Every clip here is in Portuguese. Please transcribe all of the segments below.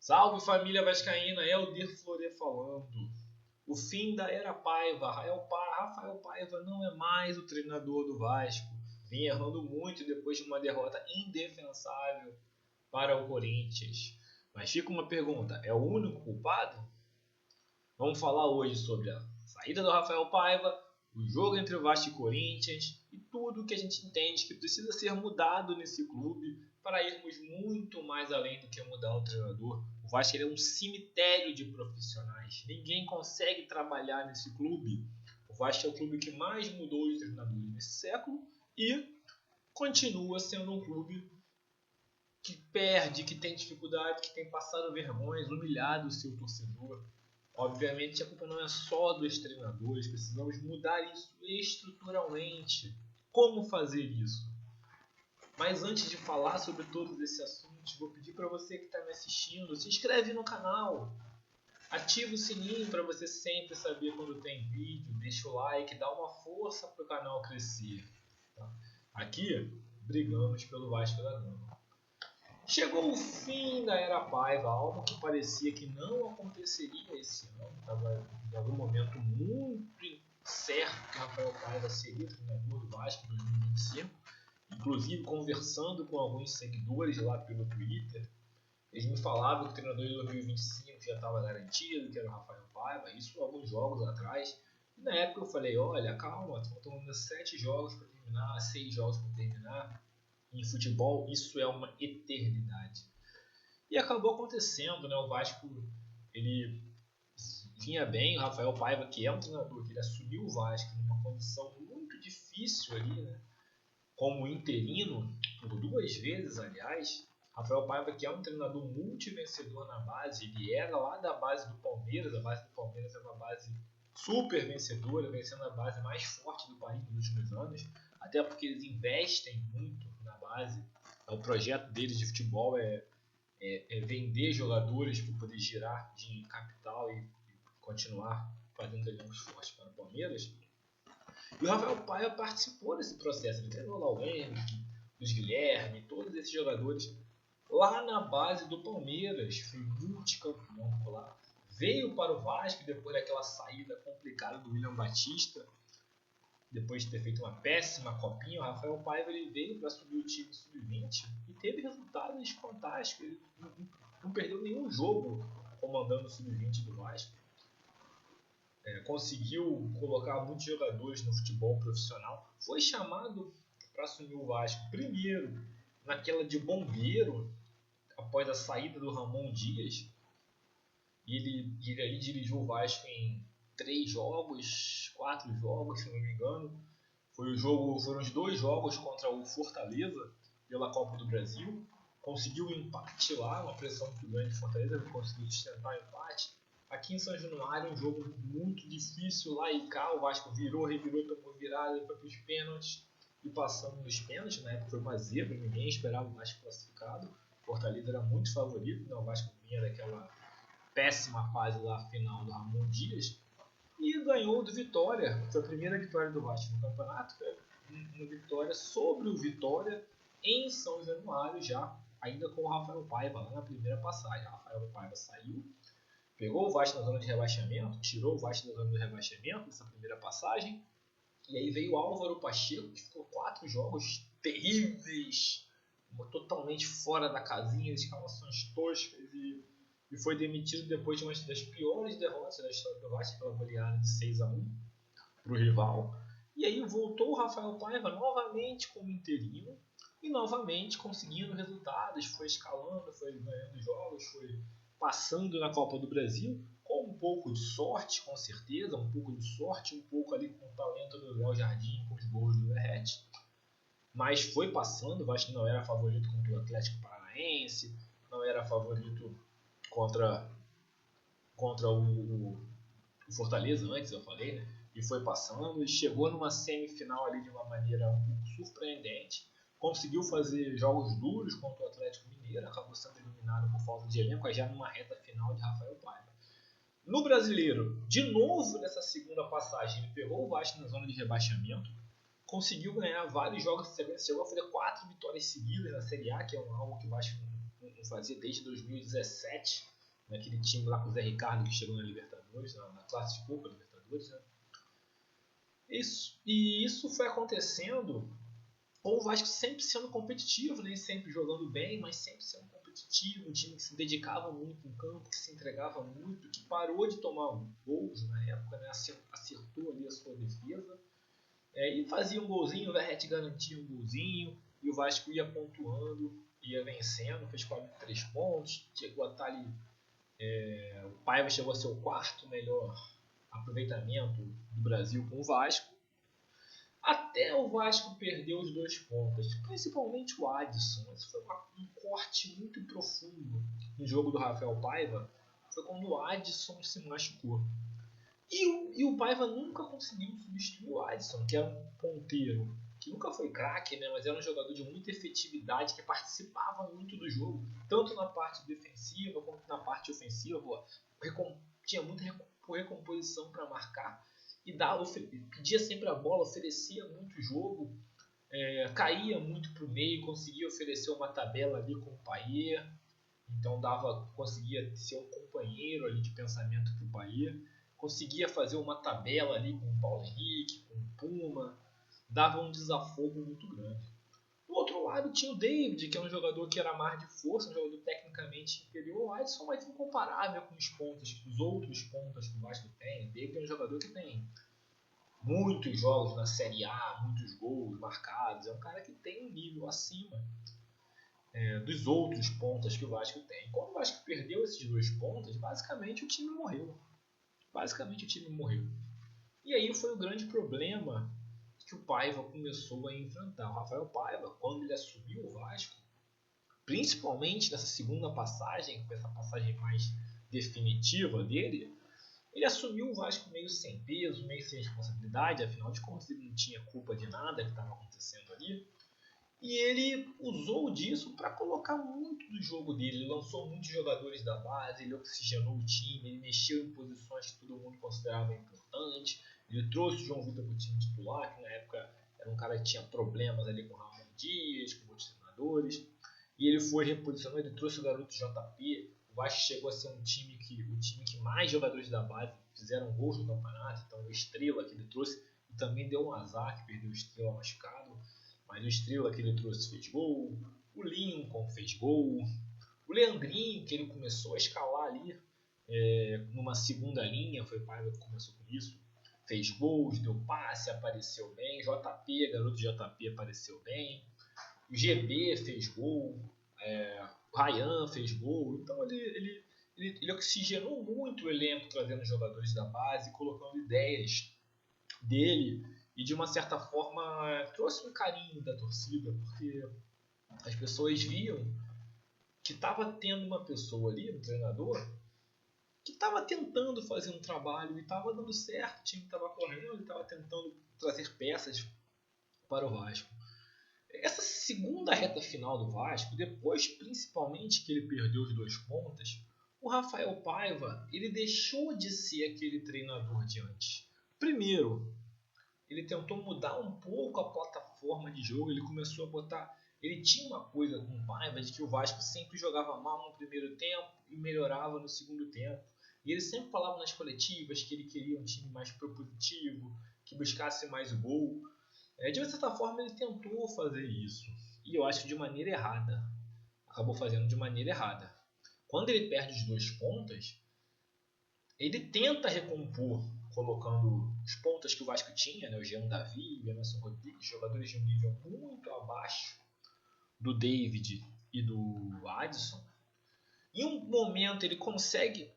Salve família vascaína, Helder Florê falando. O fim da era Paiva. Rafael Paiva não é mais o treinador do Vasco. Vinha errando muito depois de uma derrota indefensável para o Corinthians. Mas fica uma pergunta, é o único culpado? Vamos falar hoje sobre a saída do Rafael Paiva, o jogo entre o Vasco e Corinthians e tudo o que a gente entende que precisa ser mudado nesse clube para irmos muito mais além do que mudar o treinador. O Vasco é um cemitério de profissionais. Ninguém consegue trabalhar nesse clube. O Vasco é o clube que mais mudou de treinadores nesse século e continua sendo um clube que perde, que tem dificuldade, que tem passado vergonhas, humilhado o seu torcedor. Obviamente a culpa não é só dos treinadores, precisamos mudar isso estruturalmente. Como fazer isso? Mas antes de falar sobre todos esses assuntos, vou pedir para você que está me assistindo, se inscreve no canal, ativa o sininho para você sempre saber quando tem vídeo, deixa o like, dá uma força para o canal crescer. Tá? Aqui, brigamos pelo Vasco da Gama. Chegou o fim da era Paiva, algo que parecia que não aconteceria esse ano. Estava em algum momento muito certo que Rafael Paiva seria treinador do Vasco em 2025. Inclusive, conversando com alguns seguidores lá pelo Twitter, eles me falavam que o treinador de 2025 já estava garantido, que era o Rafael Paiva, isso alguns jogos atrás. E na época eu falei, olha, calma, faltam ainda 7 jogos para terminar, 6 jogos para terminar. Em futebol, isso é uma eternidade. E acabou acontecendo, né? O Vasco, ele vinha bem, o Rafael Paiva, que é um treinador, que ele assumiu o Vasco numa condição muito difícil ali, né? Como interino, por 2 vezes, aliás. Rafael Paiva, que é um treinador multivencedor na base, ele era lá da base do Palmeiras, a base do Palmeiras é uma base super vencedora, vencendo a base mais forte do país nos últimos anos, até porque eles investem muito na base. O projeto deles de futebol é vender jogadores para poder girar de capital e continuar fazendo elencos fortes para o Palmeiras. E o Rafael Paiva participou desse processo. Ele treinou lá o Henrique, os Guilherme, todos esses jogadores lá na base do Palmeiras. Foi multicampeão por lá. Veio para o Vasco depois daquela saída complicada do William Batista. Depois de ter feito uma péssima copinha, o Rafael Paiva ele veio para subir o time sub-20 e teve resultados fantásticos. Ele não perdeu nenhum jogo comandando o sub-20 do Vasco. Conseguiu colocar muitos jogadores no futebol profissional. Foi chamado para assumir o Vasco primeiro naquela de bombeiro, após a saída do Ramon Dias. Ele ali dirigiu o Vasco em 3 jogos, 4 jogos, se não me engano. Foram os 2 jogos contra o Fortaleza pela Copa do Brasil. Conseguiu um empate lá, uma pressão muito grande de Fortaleza, conseguiu sustentar o empate. Aqui em São Januário, um jogo muito difícil lá e cá, o Vasco virou, revirou, tomou virada, foi para os pênaltis e passando nos pênaltis. Na época foi uma zebra, ninguém esperava o Vasco classificado. Fortaleza era muito favorito, né? O Vasco vinha daquela péssima fase lá final do Ramon Dias e ganhou do Vitória. Foi a primeira vitória do Vasco no campeonato, foi uma vitória sobre o Vitória em São Januário já, ainda com o Rafael Paiva lá na primeira passagem. O Rafael Paiva saiu, pegou o Vasco na zona de rebaixamento, tirou o Vasco da zona de rebaixamento nessa primeira passagem, e aí veio o Álvaro Pacheco, que ficou 4 jogos terríveis, totalmente fora da casinha, escalações toscas, e foi demitido depois de uma das piores derrotas da história do Vasco, pela goleada de 6-1 para o rival. E aí voltou o Rafael Paiva novamente como interino, e novamente conseguindo resultados, foi escalando, foi ganhando jogos, foi passando na Copa do Brasil, com um pouco de sorte, com certeza, um pouco de sorte, um pouco ali com o talento do Léo Jardim, com os gols do Verratti, mas foi passando. O Vasco não era favorito contra o Atlético Paranaense, não era favorito contra o Fortaleza antes, eu falei, né? E foi passando e chegou numa semifinal ali de uma maneira um pouco surpreendente. Conseguiu fazer jogos duros contra o Atlético Mineiro, acabou sendo eliminado por falta de elenco, já numa reta final de Rafael Paiva. No Brasileiro, de novo nessa segunda passagem, ele pegou o Vasco na zona de rebaixamento, conseguiu ganhar vários jogos de sequência, chegou a fazer 4 vitórias seguidas na Série A, que é algo que o Vasco não não fazia desde 2017, naquele time lá com o Zé Ricardo que chegou na Libertadores, na classe de Copa Libertadores, né? Isso foi acontecendo com o Vasco sempre sendo competitivo, nem sempre jogando bem, mas sempre sendo competitivo, um time que se dedicava muito em campo, que se entregava muito, que parou de tomar gols na época, né? Acertou ali a sua defesa, e fazia um golzinho, o Verratti garantia um golzinho, e o Vasco ia pontuando, ia vencendo, fez 43 pontos, chegou a estar ali, o Paiva chegou a ser o quarto melhor aproveitamento do Brasil com o Vasco, até o Vasco perder os 2 pontas, principalmente o Adson. Esse foi um corte muito profundo no jogo do Rafael Paiva, foi quando o Adson se machucou. E o Paiva nunca conseguiu substituir o Adson, que era um ponteiro, que nunca foi craque, né, mas era um jogador de muita efetividade, que participava muito do jogo, tanto na parte defensiva quanto na parte ofensiva. Tinha muita recomposição para marcar, e pedia sempre a bola, oferecia muito jogo, caía muito para o meio, conseguia oferecer uma tabela ali com o Payet, então conseguia ser um companheiro ali de pensamento para o Payet, conseguia fazer uma tabela ali com o Paulo Henrique, com o Puma, dava um desafogo muito grande. Do outro lado tinha o David, que é um jogador que era mais de força, um jogador tecnicamente inferior ao Adson, mas incomparável com os outros pontas que o Vasco tem. O David é um jogador que tem muitos jogos na Série A, muitos gols marcados, é um cara que tem um nível acima dos outros pontas que o Vasco tem. Quando o Vasco perdeu esses 2 pontas, basicamente o time morreu. E aí foi o grande problema que o Paiva começou a enfrentar. O Rafael Paiva, quando ele assumiu o Vasco, principalmente nessa segunda passagem, que foi essa passagem mais definitiva dele, ele assumiu o Vasco meio sem peso, meio sem responsabilidade, afinal de contas ele não tinha culpa de nada que estava acontecendo ali. E ele usou disso para colocar muito do jogo dele. Ele lançou muitos jogadores da base, ele oxigenou o time, ele mexeu em posições que todo mundo considerava importantes. Ele trouxe o João Vitor para o time titular, que na época era um cara que tinha problemas ali com o Ramon Dias, com outros treinadores. E ele foi reposicionando, ele trouxe o garoto JP. O Vasco chegou a ser o time que mais jogadores da base fizeram gols no campeonato. Então o Estrela que ele trouxe, e também deu um azar que perdeu o Estrela machucado. Mas o Estrela que ele trouxe fez gol, o Lincoln fez gol, o Leandrinho, que ele começou a escalar ali numa segunda linha, foi o Paiva que começou com isso, fez gols, deu passe, apareceu bem, garoto JP apareceu bem, o GB fez gol, o Ryan fez gol, então ele oxigenou muito o elenco, trazendo jogadores da base, colocando ideias dele, e de uma certa forma trouxe um carinho da torcida, porque as pessoas viam que estava tendo uma pessoa ali, um treinador, que estava tentando fazer um trabalho e estava dando certo, o time estava correndo, ele estava tentando trazer peças para o Vasco. Essa segunda reta final do Vasco, depois principalmente que ele perdeu os 2 pontas, o Rafael Paiva ele deixou de ser aquele treinador de antes. Primeiro, ele tentou mudar um pouco a plataforma de jogo, ele começou a botar... Ele tinha uma coisa com o Paiva de que o Vasco sempre jogava mal no primeiro tempo e melhorava no segundo tempo. E ele sempre falava nas coletivas que ele queria um time mais propositivo, que buscasse mais o gol. De uma certa forma ele tentou fazer isso, e eu acho que de maneira errada. Acabou fazendo de maneira errada. Quando ele perde os 2 pontas, ele tenta recompor colocando os pontas que o Vasco tinha, né, o Jean Davi, o Emerson Rodrigues, jogadores de um nível muito abaixo do David e do Adson. Em um momento ele consegue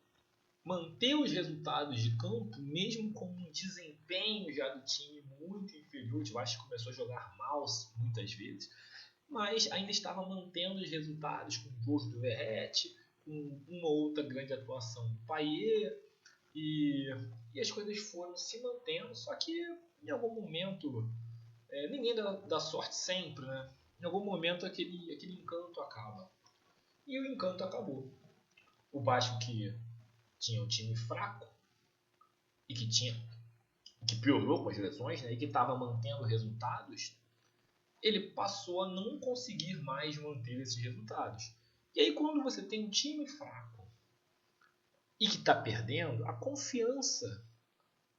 manter os resultados de campo, mesmo com um desempenho já do time muito inferior. O Vasco começou a jogar mal muitas vezes, mas ainda estava mantendo os resultados com gols do Verratti, com uma outra grande atuação do Payet, e as coisas foram se mantendo, só que em algum momento, ninguém dá sorte sempre, né? Em algum momento aquele encanto acaba. E o encanto acabou. O Vasco, que tinha um time fraco e que piorou com as lesões, né, e que estava mantendo resultados, ele passou a não conseguir mais manter esses resultados. E aí quando você tem um time fraco e que está perdendo, a confiança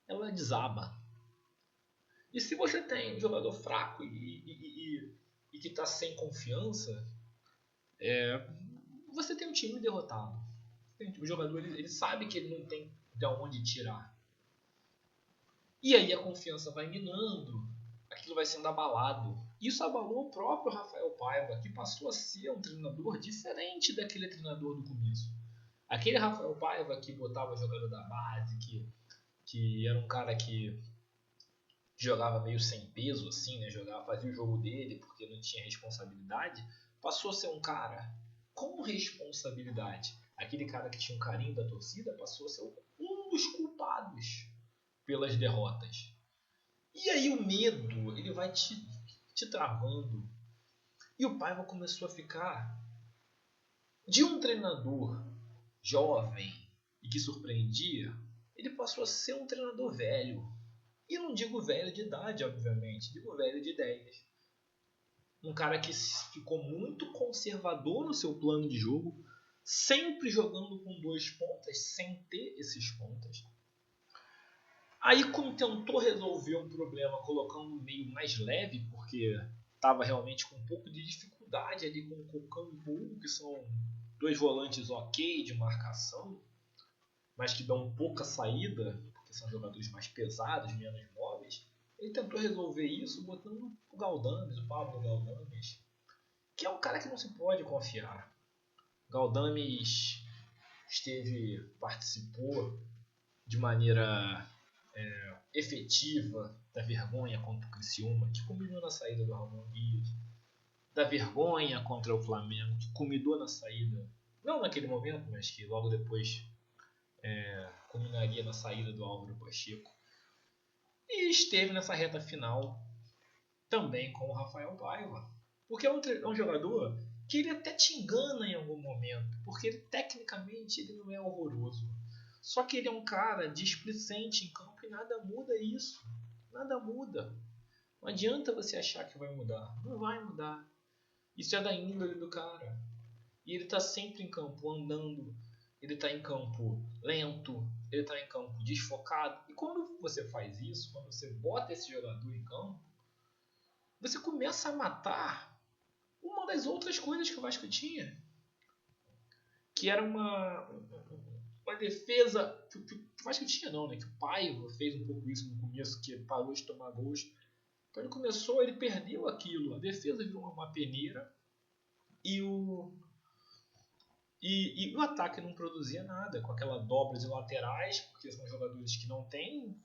ela desaba. E se você tem um jogador fraco e que está sem confiança, você tem um time derrotado. O jogador ele sabe que ele não tem de onde tirar. E aí a confiança vai minando, aquilo vai sendo abalado. Isso abalou o próprio Rafael Paiva, que passou a ser um treinador diferente daquele treinador do começo. Aquele Rafael Paiva que botava jogador da base, que era um cara que jogava meio sem peso, assim, né? Fazia o jogo dele porque não tinha responsabilidade, passou a ser um cara com responsabilidade. Aquele cara que tinha um carinho da torcida passou a ser um dos culpados pelas derrotas. E aí o medo, ele vai te travando. E o Paiva começou a ficar de um treinador jovem e que surpreendia, ele passou a ser um treinador velho. E não digo velho de idade, obviamente, digo velho de ideias. Um cara que ficou muito conservador no seu plano de jogo, sempre jogando com 2 pontas, sem ter esses pontas. Aí, como tentou resolver um problema colocando um meio mais leve, porque estava realmente com um pouco de dificuldade ali com o Cambu, que são 2 volantes ok de marcação, mas que dão pouca saída, porque são jogadores mais pesados, menos móveis. Ele tentou resolver isso botando o Galdames, o Pablo Galdames, que é um cara que não se pode confiar. Galdames participou de maneira efetiva da vergonha contra o Criciúma, que culminou na saída do Ramon Dias, da vergonha contra o Flamengo, que culminou na saída, não naquele momento, mas que logo depois culminaria na saída do Álvaro Pacheco. E esteve nessa reta final também com o Rafael Paiva, porque é um jogador que ele até te engana em algum momento, porque ele, tecnicamente ele não é horroroso. Só que ele é um cara displicente em campo e nada muda isso. Nada muda. Não adianta você achar que vai mudar. Não vai mudar. Isso é da índole do cara. E ele está sempre em campo andando. Ele está em campo lento. Ele está em campo desfocado. E quando você faz isso, quando você bota esse jogador em campo, você começa a matar uma das outras coisas que o Vasco tinha. Que era uma defesa que o Vasco tinha não, né? Que o Paiva fez um pouco isso no começo, que parou de tomar gols. Então ele perdeu aquilo. A defesa virou uma peneira e o ataque não produzia nada, com aquela dobra de laterais, porque são jogadores que não têm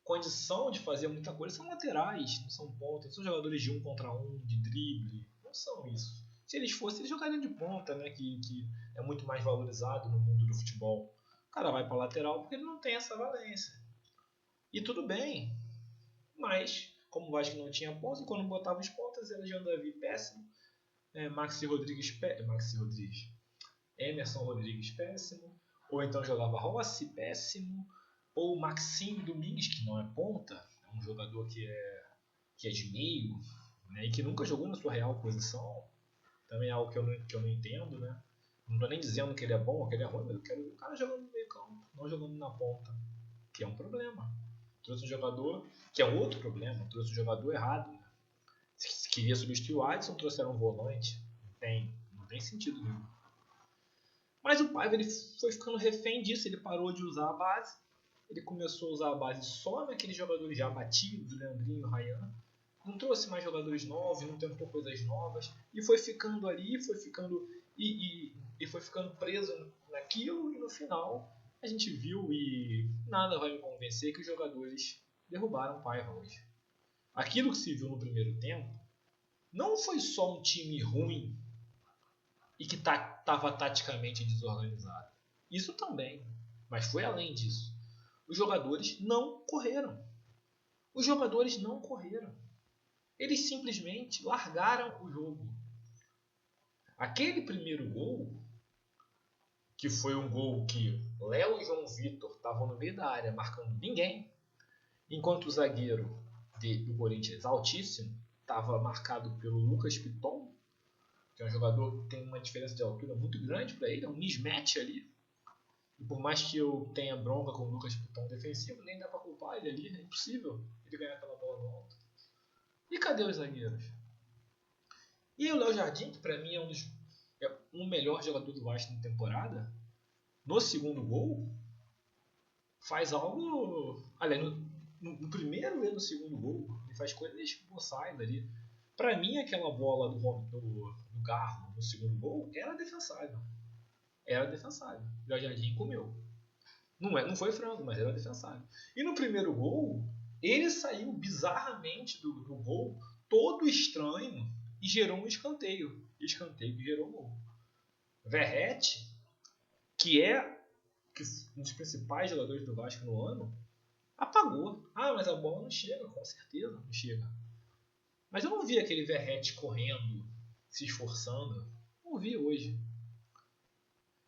condição de fazer muita coisa, são laterais, não são pontas, são jogadores de 1 contra 1, de drible, não são isso. Se eles fossem, eles jogariam de ponta, né? Que é muito mais valorizado no mundo do futebol. O cara vai para lateral porque ele não tem essa valência. E tudo bem, mas como o Vasco não tinha pontas, e quando botava os pontas era Jean Davi péssimo, Emerson Rodrigues péssimo, ou então jogava Rossi péssimo, ou Maxime Domingues, que não é ponta, é um jogador que é de meio, né, e que nunca jogou na sua real posição. Também é algo que eu não entendo, né? Não estou nem dizendo que ele é bom ou que ele é ruim, mas eu quero o cara jogando no meio campo, não jogando na ponta, que é um problema. Trouxe um jogador, que é outro problema, trouxe um jogador errado. Né? Se queria substituir o Adson, trouxeram um volante. Não tem sentido nenhum. Mas o Paiva ele foi ficando refém disso, ele parou de usar a base, ele começou a usar a base só naqueles jogadores já batidos, Leandrinho, Ryan, não trouxe mais jogadores novos, não tentou coisas novas, e foi ficando ali, foi ficando foi ficando preso naquilo, e no final a gente viu, e nada vai me convencer, que os jogadores derrubaram o Paiva hoje. Aquilo que se viu no primeiro tempo não foi só um time ruim e que estava taticamente desorganizado. Isso também, mas foi além disso. Os jogadores não correram. Os jogadores não correram. Eles simplesmente largaram o jogo. Aquele primeiro gol, que foi um gol que Léo e João Vitor estavam no meio da área marcando ninguém, enquanto o zagueiro do Corinthians, altíssimo, estava marcado pelo Lucas Piton, que é um jogador que tem uma diferença de altura muito grande para ele, é um mismatch ali. E por mais que eu tenha bronca com o Lucas por tão defensivo, nem dá para culpar ele ali, é impossível ele ganhar aquela bola no alto. E cadê os zagueiros? E o Léo Jardim, que para mim é um melhor jogador do Vasco na temporada, no segundo gol, faz algo. Aliás, no primeiro e no segundo gol, ele faz coisas boçais ali. Pra mim, aquela bola do Garro no segundo gol era defensável. Era defensável. O Jardim comeu. Não foi frango, mas era defensável. E no primeiro gol, ele saiu bizarramente do gol, todo estranho, e gerou um escanteio. Escanteio que gerou um gol. Verrete, que é um dos principais jogadores do Vasco no ano, apagou. Ah, mas a bola não chega, com certeza não chega. Mas eu não vi aquele Verrete correndo, se esforçando. Não vi hoje.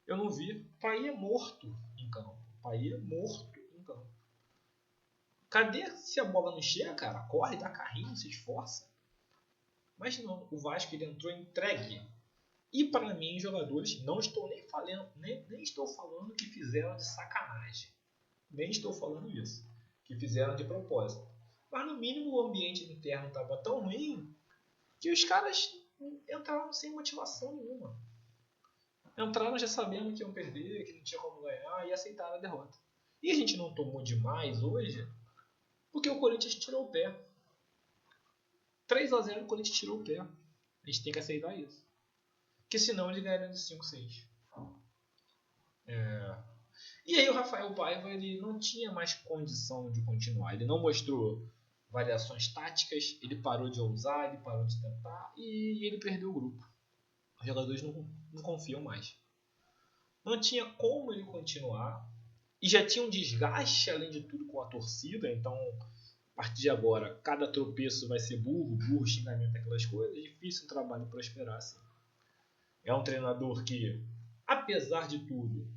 Eu não vi. O Paí é morto em campo. O Paí é morto em campo. Cadê se a bola não chega, cara? Corre, dá carrinho, se esforça. Mas não, o Vasco ele entrou entregue. E para mim, jogadores, não estou nem falando, nem estou falando que fizeram de sacanagem. Nem estou falando isso. Que fizeram de propósito. Mas no mínimo o ambiente interno estava tão ruim que os caras entraram sem motivação nenhuma. Entraram já sabendo que iam perder, que não tinha como ganhar e aceitaram a derrota. E a gente não tomou demais hoje porque o Corinthians tirou o pé. 3-0 o Corinthians tirou o pé. A gente tem que aceitar isso. Porque senão ele ganharia de 5-6. E aí o Rafael Paiva ele não tinha mais condição de continuar. Ele não mostrou variações táticas, ele parou de ousar, ele parou de tentar e ele perdeu o grupo. Os jogadores não confiam mais. Não tinha como ele continuar. E já tinha um desgaste, além de tudo, com a torcida. Então, a partir de agora, cada tropeço vai ser burro, xingamento, aquelas coisas. É difícil um trabalho prosperar assim. É um treinador que, apesar de tudo,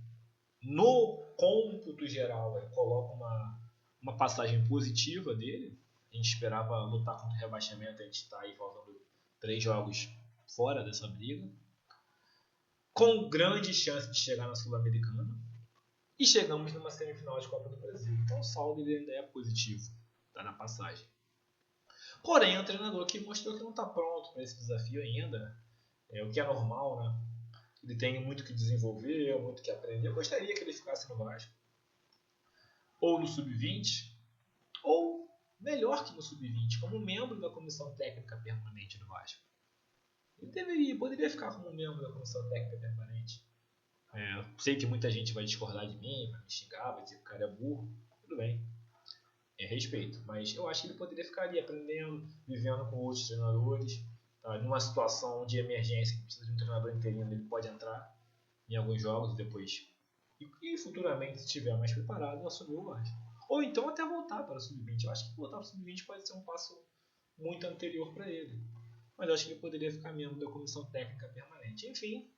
no cômputo geral, ele coloca uma passagem positiva dele. A gente esperava lutar contra o rebaixamento, a gente está aí faltando 3 jogos fora dessa briga. Com grande chance de chegar na Sul-Americana. E chegamos numa semifinal de Copa do Brasil. Então o saldo ele ainda é positivo, tá na passagem. Porém, é um treinador que mostrou que não está pronto para esse desafio ainda. O que é normal, né? Ele tem muito que desenvolver, muito que aprender. Eu gostaria que ele ficasse no Vasco. Ou no Sub-20, ou melhor que no Sub-20, como membro da Comissão Técnica Permanente do Vasco. Ele poderia ficar como membro da Comissão Técnica Permanente. Sei que muita gente vai discordar de mim, vai me xingar, vai dizer que o cara é burro. Tudo bem. Respeito. Mas eu acho que ele poderia ficar ali aprendendo, vivendo com outros treinadores. Tá? Numa situação de emergência que precisa de um treinador interino, ele pode entrar em alguns jogos depois. E futuramente, se estiver mais preparado, assumir o Vasco. Ou então até voltar para o Sub-20. Eu acho que voltar para o Sub-20 pode ser um passo muito anterior para ele. Mas eu acho que ele poderia ficar membro da Comissão Técnica Permanente. Enfim,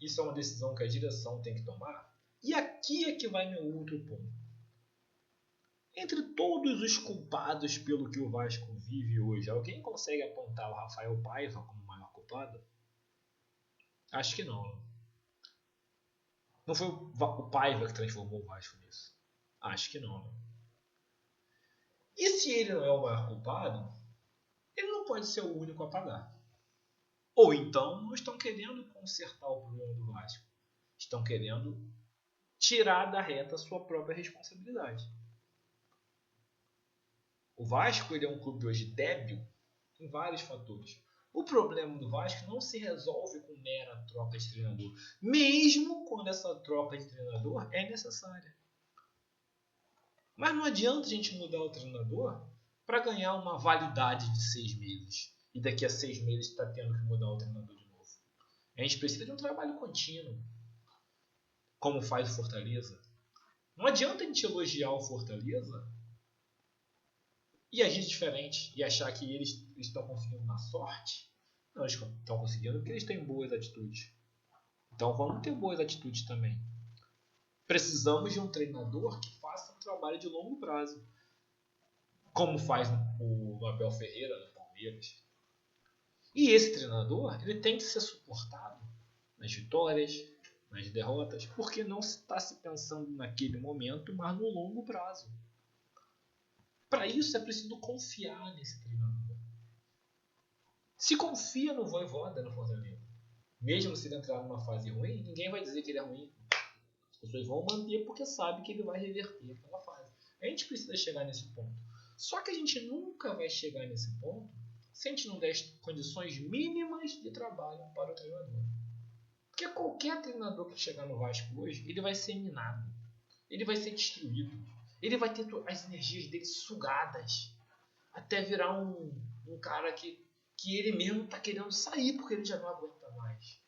isso é uma decisão que a direção tem que tomar. E aqui é que vai meu outro ponto. Entre todos os culpados pelo que o Vasco vive hoje, alguém consegue apontar o Rafael Paiva como o maior culpado? Acho que não. Não foi o Paiva que transformou o Vasco nisso. Acho que não. E se ele não é o maior culpado, ele não pode ser o único a pagar. Ou então não estão querendo consertar o problema do Vasco. Estão querendo tirar da reta a sua própria responsabilidade. O Vasco ele é um clube hoje débil em vários fatores. O problema do Vasco não se resolve com mera troca de treinador, mesmo quando essa troca de treinador é necessária. Mas não adianta a gente mudar o treinador para ganhar uma validade de 6 meses. E daqui a 6 meses está tendo que mudar o treinador de novo. A gente precisa de um trabalho contínuo, como faz o Fortaleza. Não adianta a gente elogiar o Fortaleza e agir diferente e achar que eles estão conseguindo na sorte. Não, eles estão conseguindo porque eles têm boas atitudes. Então vamos ter boas atitudes também. Precisamos de um treinador que faça um trabalho de longo prazo. Como faz o Abel Ferreira no Palmeiras. E esse treinador, ele tem que ser suportado nas vitórias, nas derrotas, porque não está se pensando naquele momento, mas no longo prazo. Para isso é preciso confiar nesse treinador. Se confia no Vojvoda no Fortaleza, mesmo se ele entrar numa fase ruim, ninguém vai dizer que ele é ruim. As pessoas vão manter porque sabe que ele vai reverter aquela fase. A gente precisa chegar nesse ponto. Só que a gente nunca vai chegar nesse ponto se a gente não der condições mínimas de trabalho para o treinador. Porque qualquer treinador que chegar no Vasco hoje, ele vai ser minado. Ele vai ser destruído. Ele vai ter as energias dele sugadas. Até virar um cara que ele mesmo está querendo sair porque ele já não aguenta mais.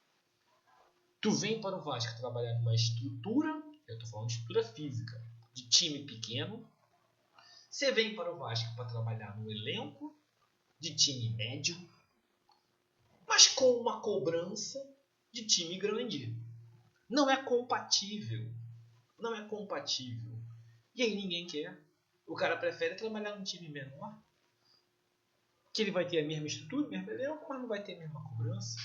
Tu vem para o Vasco trabalhar numa estrutura, eu estou falando de estrutura física, de time pequeno. Você vem para o Vasco para trabalhar no elenco de time médio, mas com uma cobrança de time grande. Não é compatível. Não é compatível. E aí ninguém quer. O cara prefere trabalhar num time menor, que ele vai ter a mesma estrutura, o mesmo elenco, mas não vai ter a mesma cobrança.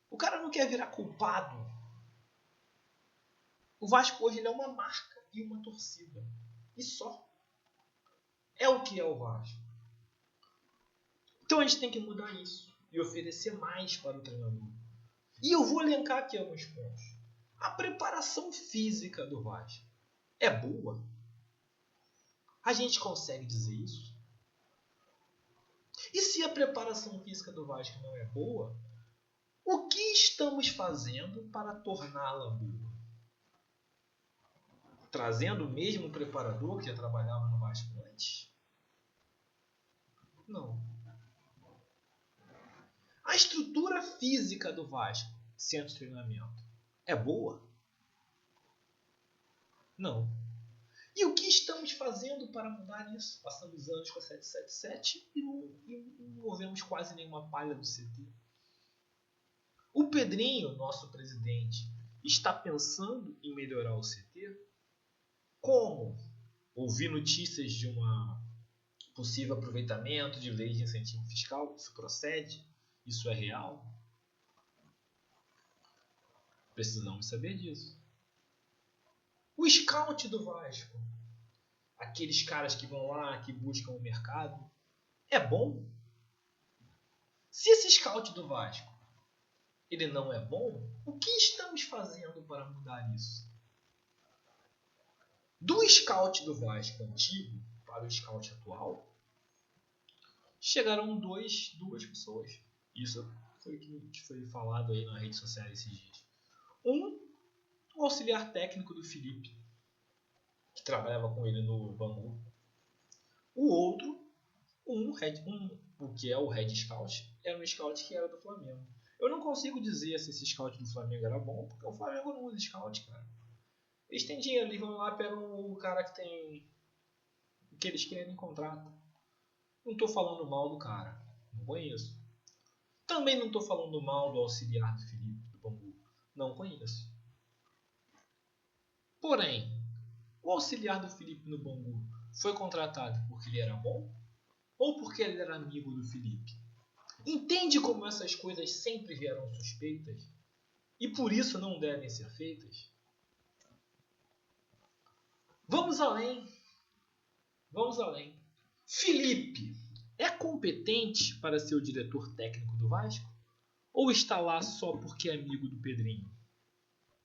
O cara não quer virar culpado. O Vasco hoje ele é uma marca e uma torcida. E só. É o que é o Vasco. Então a gente tem que mudar isso e oferecer mais para o treinador. E eu vou elencar aqui alguns pontos. A preparação física do Vasco é boa? A gente consegue dizer isso? E se a preparação física do Vasco não é boa, o que estamos fazendo para torná-la boa? Trazendo o mesmo preparador que já trabalhava no Vasco antes? Não. A estrutura física do Vasco, centro de treinamento, é boa? Não. E o que estamos fazendo para mudar isso? Passamos anos com a 777 e não movemos quase nenhuma palha do CT. O Pedrinho, nosso presidente, está pensando em melhorar o CT? Como? Ouvi notícias de um possível aproveitamento de lei de incentivo fiscal. Isso procede? Isso é real? Precisamos saber disso. O scout do Vasco, aqueles caras que vão lá, que buscam o mercado, é bom? Se esse scout do Vasco ele não é bom, o que estamos fazendo para mudar isso? Do scout do Vasco antigo para o scout atual, chegaram duas pessoas. Isso foi o que foi falado aí nas redes sociais esses dias. O auxiliar técnico do Felipe, que trabalhava com ele no Bangu. O outro, o que é o Red Scout, era um scout que era do Flamengo. Eu não consigo dizer se esse scout do Flamengo era bom, porque o Flamengo não usa scout, cara. Eles têm dinheiro, eles vão lá, pegam o cara que tem o que eles querem e contratam. Não estou falando mal do cara, não conheço. Também não estou falando mal do auxiliar do Felipe, do Bangu, não conheço. Porém, o auxiliar do Felipe no Bangu foi contratado porque ele era bom ou porque ele era amigo do Felipe? Entende como essas coisas sempre geram suspeitas e por isso não devem ser feitas? Vamos além. Vamos além. Felipe é competente para ser o diretor técnico do Vasco? Ou está lá só porque é amigo do Pedrinho?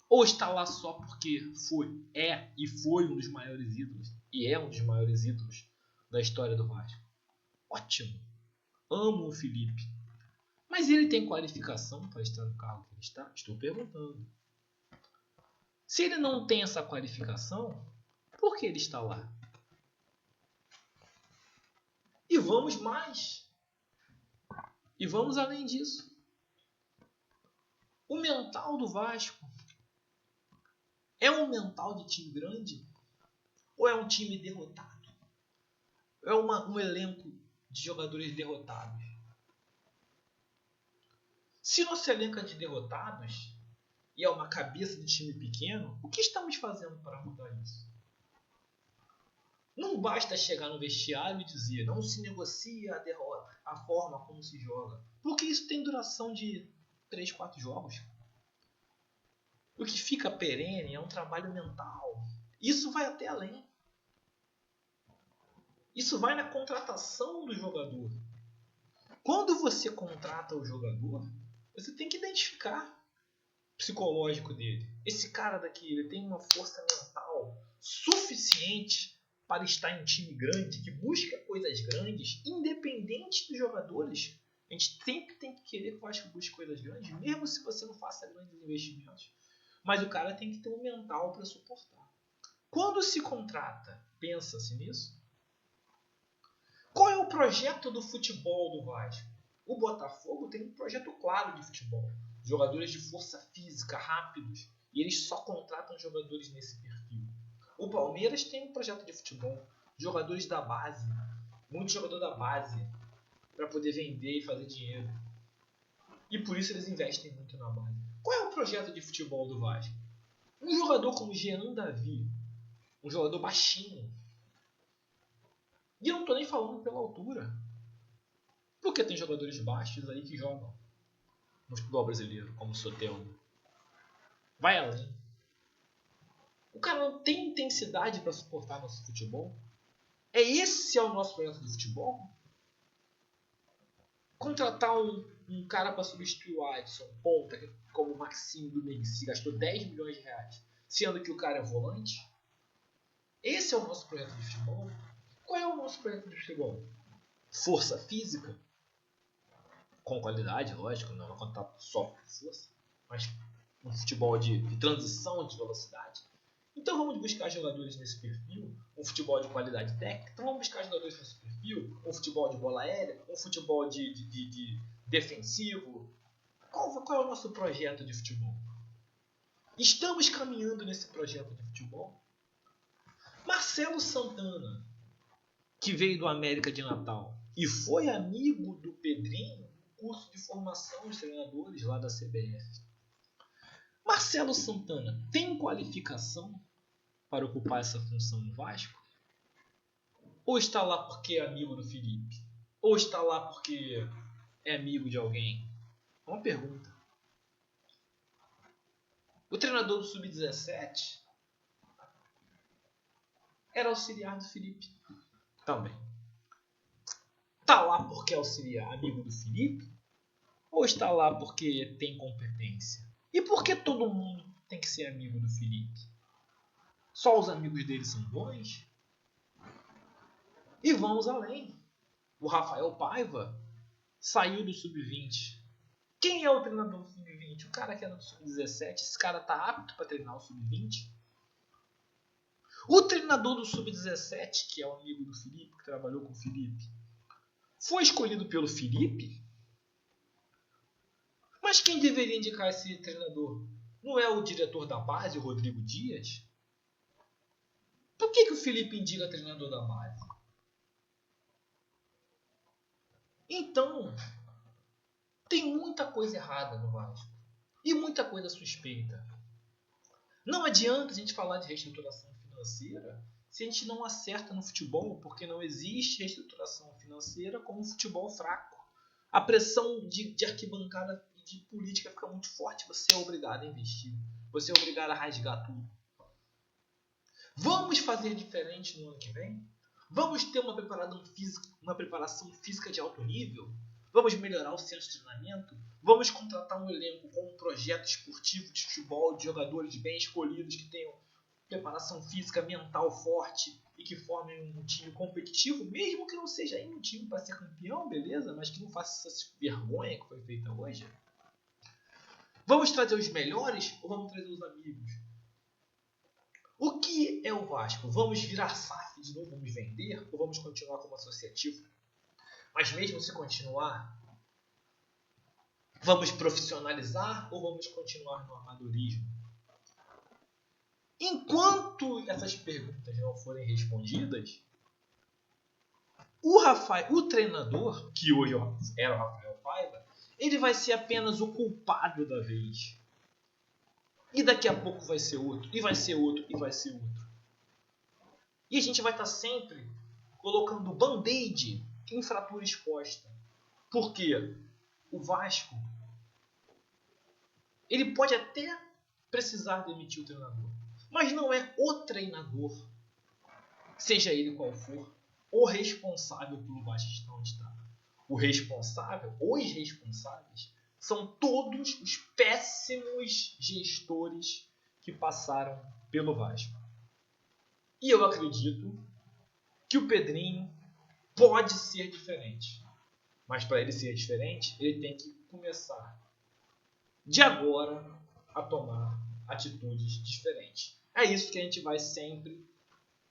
Ou está lá só porque foi um dos maiores ídolos e é um dos maiores ídolos da história do Vasco? Ótimo. Amo o Felipe. Mas ele tem qualificação para estar no cargo que ele está? Estou perguntando. Se ele não tem essa qualificação, por que ele está lá? E vamos mais. E vamos além disso. O mental do Vasco é um mental de time grande? Ou é um time derrotado? É um elenco de jogadores derrotados? Se nosso elenco é de derrotados e é uma cabeça de time pequeno, o que estamos fazendo para mudar isso? Não basta chegar no vestiário e dizer não se negocia a derrota, a forma como se joga. Porque isso tem duração de 3, 4 jogos. O que fica perene é um trabalho mental. Isso vai até além. Isso vai na contratação do jogador. Quando você contrata o jogador, você tem que identificar o psicológico dele. Esse cara daqui, ele tem uma força mental suficiente para estar em um time grande, que busca coisas grandes, independente dos jogadores. A gente sempre tem que querer que o Vasco busque coisas grandes, mesmo se você não faça grandes investimentos. Mas o cara tem que ter um mental para suportar. Quando se contrata, pensa-se nisso? Qual é o projeto do futebol do Vasco? O Botafogo tem um projeto claro de futebol. Jogadores de força física, rápidos. E eles só contratam jogadores nesse perfil. O Palmeiras tem um projeto de futebol. Jogadores da base. Muito jogador da base. Para poder vender e fazer dinheiro. E por isso eles investem muito na base. Qual é o projeto de futebol do Vasco? Um jogador como Jean Davi. Um jogador baixinho. E eu não estou nem falando pela altura. Porque tem jogadores baixos aí que jogam no futebol brasileiro, como o Soteldo. Vai além. O cara não tem intensidade para suportar nosso futebol. Esse é o nosso projeto de futebol? Contratar um cara para substituir o Adson, ponta, como o Maxime do Mensi, gastou 10 milhões de reais, sendo que o cara é volante? Esse é o nosso projeto de futebol? Qual é o nosso projeto de futebol? Força física? Com qualidade, lógico, não vai contar só por força, mas um futebol de transição, de velocidade. Então vamos buscar jogadores nesse perfil, um futebol de qualidade técnica, então vamos buscar jogadores nesse perfil, um futebol de bola aérea, um futebol de defensivo. Qual é o nosso projeto de futebol? Estamos caminhando nesse projeto de futebol? Marcelo Santana, que veio do América de Natal e foi amigo do Pedrinho, curso de formação de treinadores lá da CBF. Marcelo Santana tem qualificação para ocupar essa função no Vasco? Ou está lá porque é amigo do Felipe? Ou está lá porque é amigo de alguém? É uma pergunta. O treinador do Sub-17 era auxiliar do Felipe também. Está lá porque é auxiliar, amigo do Felipe? Ou está lá porque tem competência? E por que todo mundo tem que ser amigo do Felipe? Só os amigos dele são bons? E vamos além. O Rafael Paiva saiu do Sub-20. Quem é o treinador do Sub-20? O cara que era do Sub-17. Esse cara tá apto para treinar o Sub-20? O treinador do Sub-17, que é o amigo do Felipe, que trabalhou com o Felipe, foi escolhido pelo Felipe? Mas quem deveria indicar esse treinador? Não é o diretor da base, o Rodrigo Dias? Por que o Felipe indica treinador da base? Então, tem muita coisa errada no Vasco. E muita coisa suspeita. Não adianta a gente falar de reestruturação financeira se a gente não acerta no futebol, porque não existe reestruturação financeira com um futebol fraco. A pressão de arquibancada e de política fica muito forte, você é obrigado a investir. Você é obrigado a rasgar tudo. Vamos fazer diferente no ano que vem? Vamos ter uma preparação física de alto nível? Vamos melhorar o centro de treinamento? Vamos contratar um elenco com um projeto esportivo de futebol, de jogadores bem escolhidos que tenham preparação física, mental forte e que formem um time competitivo, mesmo que não seja um time para ser campeão, beleza? Mas que não faça essa vergonha que foi feita hoje. Vamos trazer os melhores ou vamos trazer os amigos? O que é o Vasco? Vamos virar SAF de novo? Vamos vender? Ou vamos continuar como associativo? Mas mesmo se continuar, vamos profissionalizar ou vamos continuar no amadorismo? Enquanto essas perguntas não forem respondidas, o treinador, que hoje era o Rafael Paiva, ele vai ser apenas o culpado da vez. E daqui a pouco vai ser outro, e vai ser outro, e vai ser outro. E a gente vai estar sempre colocando band-aid em fratura exposta. Por quê? O Vasco, ele pode até precisar demitir o treinador, mas não é o treinador, seja ele qual for, o responsável pelo Vasco estar onde está. O responsável, os responsáveis, são todos os péssimos gestores que passaram pelo Vasco. E eu acredito que o Pedrinho pode ser diferente. Mas para ele ser diferente, ele tem que começar de agora a tomar atitudes diferentes. É isso que a gente vai sempre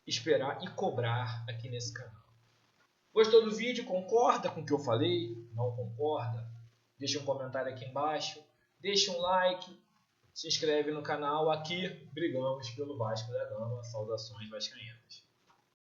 esperar e cobrar aqui nesse canal. Gostou do vídeo? Concorda com o que eu falei? Não concorda? Deixa um comentário aqui embaixo. Deixa um like. Se inscreve no canal. Aqui brigamos pelo Vasco da Gama. Saudações vascaínas.